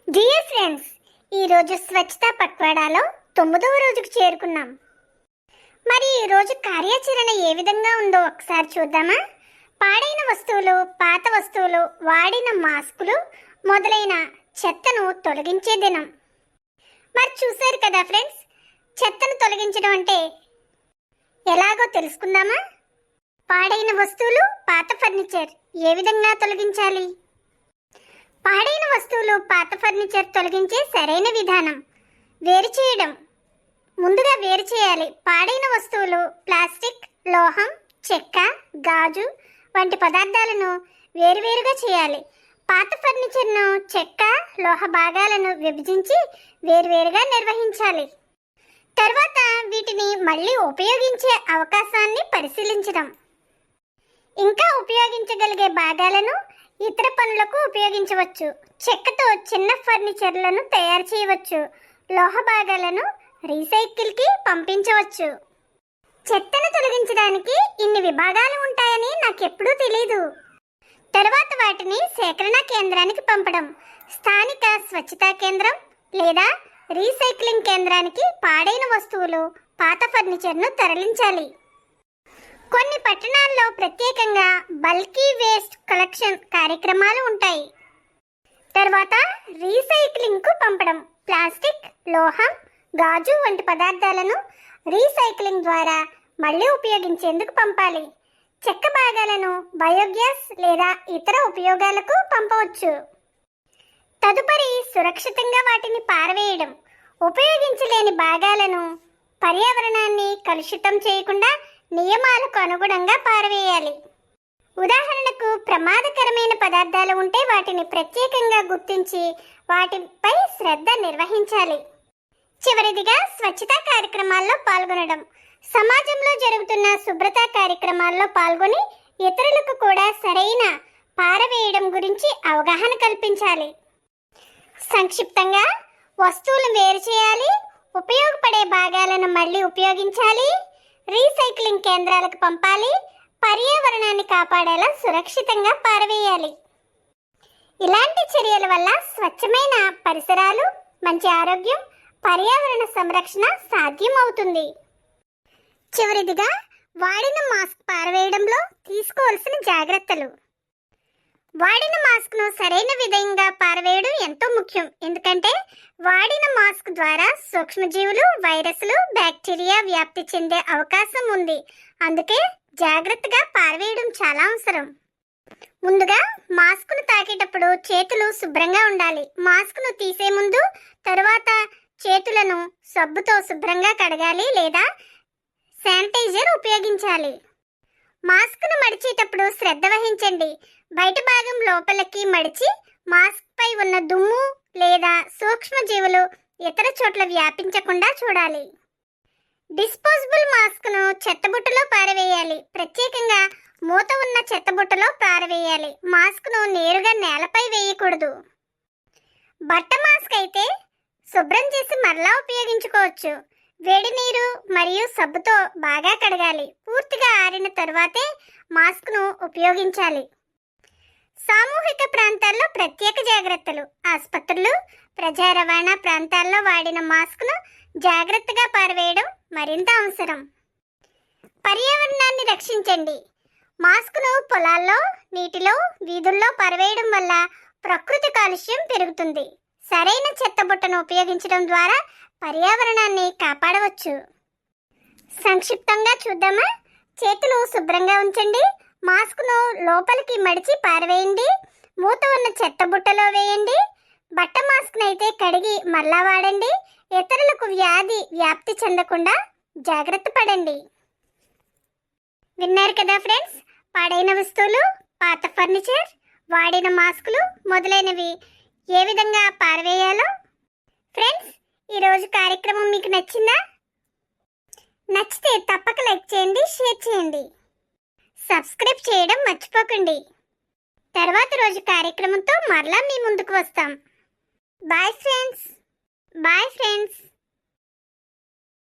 Dear friends, ఈరోజు స్వచ్ఛతా పక్వాడాలో 9వ రోజుకు చేరుకున్నాం. మరి ఈరోజు కార్యాచరణ ఏ విధంగా ఉందో ఒకసారి చూద్దామా? పాడైన వస్తువులు, పాత వస్తువులు, వాడిన మాస్కులు మొదలైన చెత్తను తొలగించే దినం. మరి చూశారు కదా ఫ్రెండ్స్, చెత్తను తొలగించడం అంటే ఎలాగో తెలుసుకుందామా? పాడైన వస్తువులు, పాత ఫర్నిచర్ ఏ విధంగా తొలగించాలి? పాడైన వస్తువులు, పాత ఫర్నిచర్ తొలగించే సరైన విధానం వేరు చేయడం. ముందుగా వేరు చేయాలి. పాడైన వస్తువులు ప్లాస్టిక్, లోహం, చెక్క, గాజు వంటి పదార్థాలను వేరువేరుగా చేయాలి. పాత ఫర్నిచర్ను చెక్క, లోహ భాగాలను విభజించి వేరువేరుగా నిర్వహించాలి. తర్వాత వీటిని మళ్ళీ ఉపయోగించే అవకాశాన్ని పరిశీలించడం. ఇంకా ఉపయోగించగలిగే భాగాలను ఇతర పనులకు ఉపయోగించవచ్చు. చెక్కతో చిన్న ఫర్నిచర్లను తయారు చేయవచ్చు. లోహ భాగాలను రీసైకిల్కి పంపించవచ్చు. చెత్తను తొలగించడానికి ఇన్ని విభాగాలు ఉంటాయని నాకెప్పుడూ తెలీదు. తర్వాత వాటిని సేకరణ కేంద్రానికి పంపడం. స్థానిక స్వచ్ఛతా కేంద్రం లేదా రీసైక్లింగ్ కేంద్రానికి పాడైన వస్తువులు, పాత ఫర్నిచర్ను తరలించాలి. కొన్ని పట్టణాల్లో ప్రత్యేకంగా బల్కీ వేస్ట్ కలెక్షన్ కార్యక్రమాలు ఉంటాయి. తర్వాత రీసైక్లింగ్కు పంపడం. ప్లాస్టిక్, లోహం, గాజు వంటి పదార్థాలను రీసైక్లింగ్ ద్వారా మళ్ళీ ఉపయోగించేందుకు పంపాలి. చెక్క భాగాలను బయోగ్యాస్ లేదా ఇతర ఉపయోగాలకు పంపవచ్చు. తదుపరి సురక్షితంగా వాటిని పారవేయడం. ఉపయోగించలేని భాగాలను పర్యావరణాన్ని కలుషితం చేయకుండా నియమాలకు అనుగుణంగా పారవేయాలి. ఉదాహరణకు ప్రమాదకరమైన పదార్థాలు ఉంటే వాటిని ప్రత్యేకంగా గుర్తించి వాటిపై శ్రద్ధ నిర్వహించాలి. చివరిదిగా స్వచ్ఛతా కార్యక్రమాల్లో పాల్గొనడం. సమాజంలో జరుగుతున్న శుభ్రతా కార్యక్రమాల్లో పాల్గొని ఇతరులకు కూడా సరైన పారవేయడం గురించి అవగాహన కల్పించాలి. సంక్షిప్తంగా, వస్తువులు వేరు చేయాలి, ఉపయోగపడే భాగాలను మళ్ళీ ఉపయోగించాలి, రీసైక్లింగ్ కేంద్రాలకు పంపాలి, పర్యావరణాన్ని కాపాడేలా సురక్షితంగా పారవేయాలి. ఇలాంటి చర్యల వల్ల స్వచ్ఛమైన పరిసరాలు, మంచి ఆరోగ్యం, పర్యావరణ సంరక్షణ సాధ్యం అవుతుంది. చివరిదిగా, వాడిన మాస్క్ పారవేయడంలో తీసుకోవాల్సిన జాగ్రత్తలు. వాడిన మాస్క్ను సరైన విధంగా పారవేయడం ఎంతో ముఖ్యం. ఎందుకంటే వాడిన మాస్క్ ద్వారా సూక్ష్మజీవులు, వైరస్లు, బ్యాక్టీరియా వ్యాప్తి చెందే అవకాశం ఉంది. అందుకే జాగ్రత్తగా పారవేయడం చాలా అవసరం. ముందుగా మాస్క్ను తాకేటప్పుడు చేతులు శుభ్రంగా ఉండాలి. మాస్క్ను తీసే ముందు, తరువాత చేతులను సబ్బుతో శుభ్రంగా కడగాలి లేదా శానిటైజర్ ఉపయోగించాలి. మాస్క్ను మడిచేటప్పుడు శ్రద్ధ వహించండి. బయట భాగం లోపలికి మడిచి మాస్క్ పై ఉన్న దుమ్ము లేదా సూక్ష్మజీవులు ఇతర చోట్ల వ్యాపించకుండా చూడాలి. డిస్పోజబుల్ మాస్క్ను చెత్తబుట్టలో పారవేయాలి. ప్రత్యేకంగా మూత ఉన్న చెత్తబుట్టలో పారవేయాలి. మాస్క్ను నేరుగా నేలపై వేయకూడదు. బట్ట మాస్క్ అయితే శుభ్రం చేసి మరలా ఉపయోగించుకోవచ్చు. వేడి నీరు మరియు సబ్బుతో బాగా కడగాలి. పూర్తిగా ఆరిన తరువాతే మాస్క్ను ఉపయోగించాలి. సామూహిక ప్రాంతాల్లో ప్రత్యేక జాగ్రత్తలు. ఆసుపత్రులు, ప్రజా రవాణా ప్రాంతాల్లో వాడిన మాస్క్ను జాగ్రత్తగా పారవేయడం మరింత అవసరం. పర్యావరణాన్ని రక్షించండి. మాస్క్ను పొలాల్లో, నీటిలో, వీధుల్లో పారవేయడం వల్ల ప్రకృతి కాలుష్యం పెరుగుతుంది. సరైన చెత్తబుట్టను ఉపయోగించడం ద్వారా పర్యావరణాన్ని కాపాడవచ్చు. సంక్షిప్తంగా చూద్దామా? చేతులు శుభ్రంగా ఉంచండి. మాస్క్ను లోపలికి మడిచి పారవేయండి. మూత ఉన్న చెత్తబుట్టలో వేయండి. బట్ట మాస్క్ను అయితే కడిగి మరలా వాడండి. ఇతరులకు వ్యాధి వ్యాప్తి చెందకుండా జాగ్రత్త పడండి. విన్నారు కదా ఫ్రెండ్స్, పాడైన వస్తువులు, పాత ఫర్నిచర్, వాడిన మాస్కులు మొదలైనవి ఏ విధంగా పారవేయాలో. ఫ్రెండ్స్, ఈరోజు కార్యక్రమం మీకు నచ్చిందా? నచ్చితే తప్పక లైక్ చేయండి, షేర్ చేయండి, సబ్స్క్రైబ్ చేయడం మర్చిపోకండి. తర్వాత రోజు కార్యక్రమంతో మరలా మీ ముందుకు వస్తాం. Bye friends.